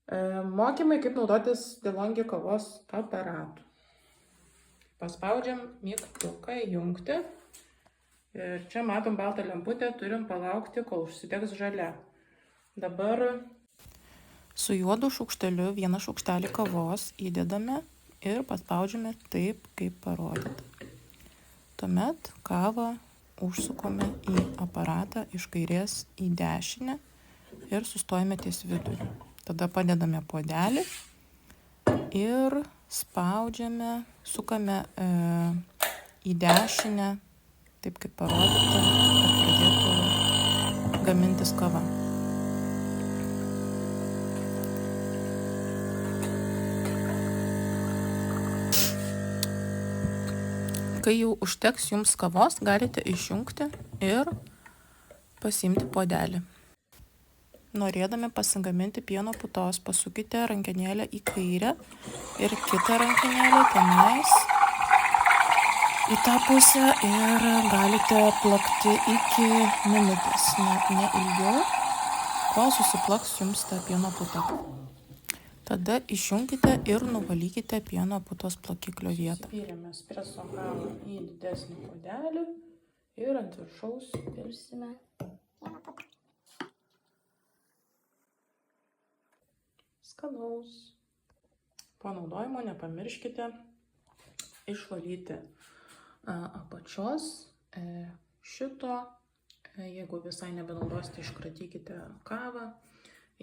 Mokymai, kaip naudotis DeLonghi kavos aparatu. Paspaudžiam mygtuką įjungti. Ir čia matom baltą lemputę, turim palaukti, kol užsidegs žalia. Dabar su juodu šaukšteliu vieną šaukštelį kavos įdedame ir paspaudžiame taip, kaip parodyta. Tuomet kavą užsukome į aparatą iš kairės į dešinę ir sustojame ties viduriu. Tada padedame puodelį ir spaudžiame, sukame į dešinę, taip kaip parodyta, kad pradėtų gamintis kava. Kai jau užteks jums kavos, galite išjungti ir pasiimti puodelį. Norėdami pasigaminti pieno putos, pasukite rankenėlę į kairę ir kitą rankenėlę tenais į tą pusę ir galite plakti iki minutės, ne ilgiau, kol susiplaks jums tą pieno putą. Tada išjungkite ir nuvalykite pieno putos plakiklio vietą. Įpylėme espreso kavą į didesnį puodelį ir ant viršaus pilsime pieno putą. Skanaus. Po naudojimo nepamirškite išvalyti apačios šito. Jeigu visai nebenaudosite, iškratykite kavą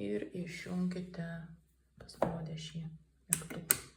ir išjunkite paspaudę šį mygtuką.